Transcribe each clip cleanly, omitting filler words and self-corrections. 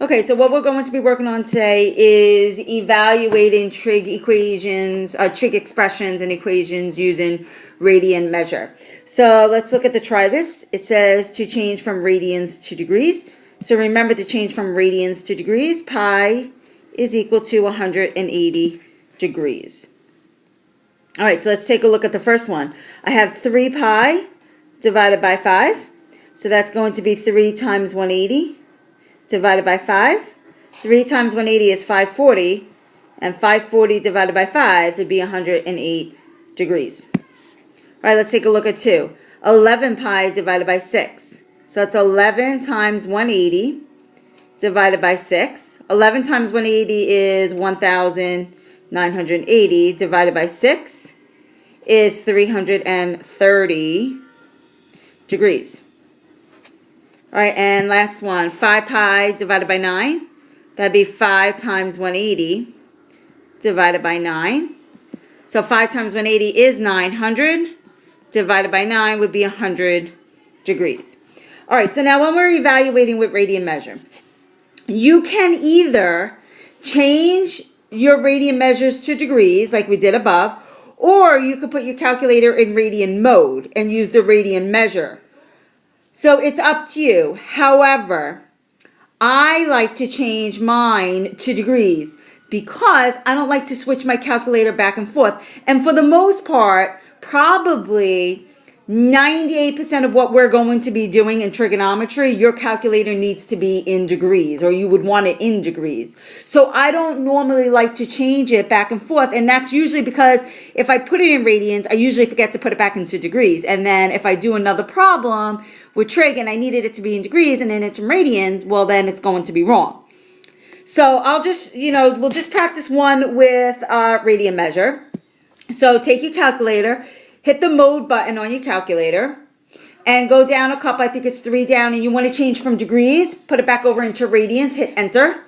Okay, so what we're going to be working on today is evaluating trig equations, trig expressions and equations using radian measure. So let's look at the try this. It says to change from radians to degrees. So remember to change from radians to degrees. Pi is equal to 180 degrees. All right, so let's take a look at the first one. I have 3 pi divided by 5. So that's going to be 3 times 180. Divided by 5. 3 times 180 is 540, and 540 divided by 5 would be 108 degrees. All right, let's take a look at 2. 11 pi divided by 6. So that's 11 times 180 divided by 6. 11 times 180 is 1,980 divided by 6 is 330 degrees. All right, and last one, 5 pi divided by 9. That'd be 5 times 180 divided by 9. So 5 times 180 is 900. Divided by 9 would be 100 degrees. All right, so now when we're evaluating with radian measure, you can either change your radian measures to degrees like we did above, or you could put your calculator in radian mode and use the radian measure. So it's up to you. However, I like to change mine to degrees because I don't like to switch my calculator back and forth. And for the most part, probably 98% of what we're going to be doing in trigonometry, your calculator needs to be in degrees, or you would want it in degrees. So I don't normally like to change it back and forth, and that's usually because if I put it in radians, I usually forget to put it back into degrees. And then if I do another problem with trig and I needed it to be in degrees and then it's in radians, well, then it's going to be wrong. So I'll just, we'll just practice one with radian measure. So take your calculator, hit the mode button on your calculator, and go down a couple. I think it's 3 down, and you want to change from degrees, put it back over into radians, hit enter.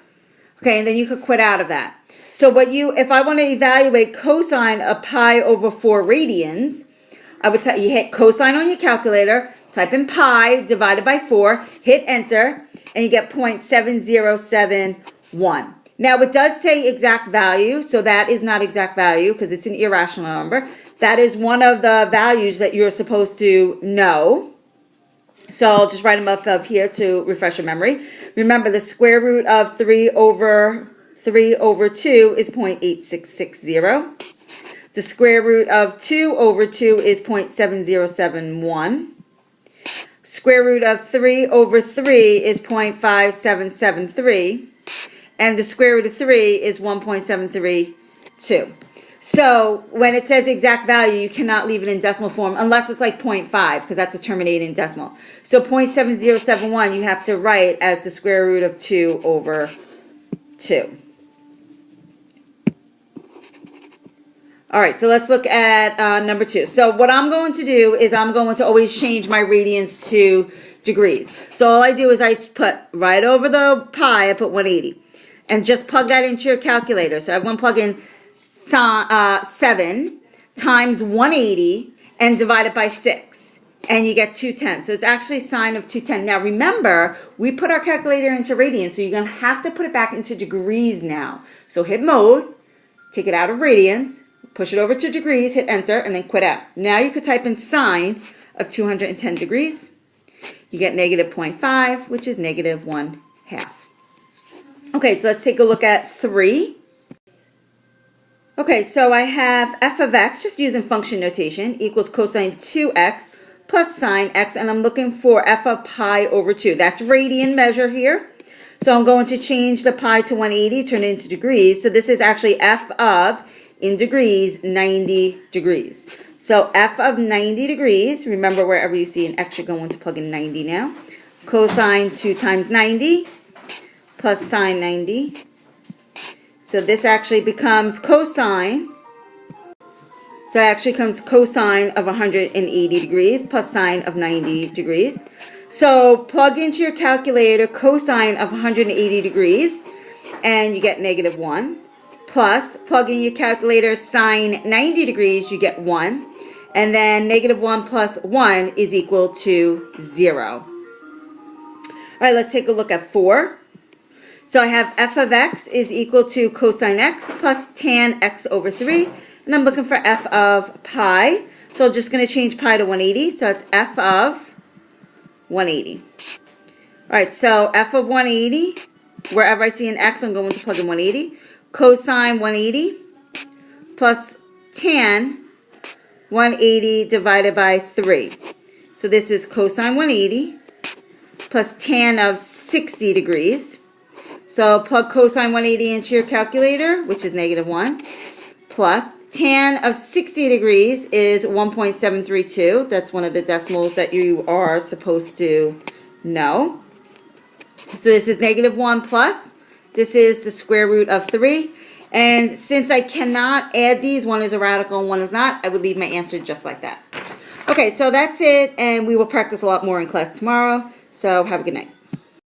Okay, and then you could quit out of that. So if I want to evaluate cosine of pi over 4 radians, I would tell you hit cosine on your calculator, type in pi divided by 4, hit enter, and you get 0.7071. Now, it does say exact value, so that is not exact value because it's an irrational number. That is one of the values that you're supposed to know. So I'll just write them up here to refresh your memory. Remember, the square root of 3 over 2 is 0.8660. The square root of 2 over 2 is 0.7071. Square root of 3 over 3 is 0.5773. And the square root of 3 is 1.732. So when it says exact value, you cannot leave it in decimal form unless it's like 0.5 because that's a terminating decimal. So 0.7071 you have to write as the square root of 2 over 2. All right, so let's look at number 2. So what I'm going to do is I'm going to always change my radians to degrees. So all I do is I put right over the pi, I put 180. And just plug that into your calculator. So I want to plug in 7 times 180 and divide it by 6. And you get 210. So it's actually sine of 210. Now remember, we put our calculator into radians, so you're going to have to put it back into degrees now. So hit mode, take it out of radians, push it over to degrees, hit enter, and then quit out. Now you could type in sine of 210 degrees. You get negative 0.5, which is negative 1/2. Okay, so let's take a look at 3. Okay, so I have f of x, just using function notation, equals cosine 2x plus sine x, and I'm looking for f of pi over 2. That's radian measure here. So I'm going to change the pi to 180, turn it into degrees. So this is actually f of, in degrees, 90 degrees. So f of 90 degrees, remember wherever you see an x, you're going to plug in 90 now. Cosine 2 times 90 plus sine 90. So this actually becomes cosine. So it actually comes cosine of 180 degrees plus sine of 90 degrees. So plug into your calculator cosine of 180 degrees and you get negative 1. Plus, plug in your calculator sine 90 degrees, you get 1. And then negative 1 plus 1 is equal to 0. All right, let's take a look at 4. So I have f of x is equal to cosine x plus tan x over 3. And I'm looking for f of pi. So I'm just going to change pi to 180. So it's f of 180. All right, so f of 180, wherever I see an x, I'm going to plug in 180. Cosine 180 plus tan 180 divided by 3. So this is cosine 180 plus tan of 60 degrees. So plug cosine 180 into your calculator, which is -1, plus tan of 60 degrees is 1.732. That's one of the decimals that you are supposed to know. So this is -1 plus. This is the square root of 3. And since I cannot add these, one is a radical and one is not, I would leave my answer just like that. Okay, so that's it, and we will practice a lot more in class tomorrow. So have a good night.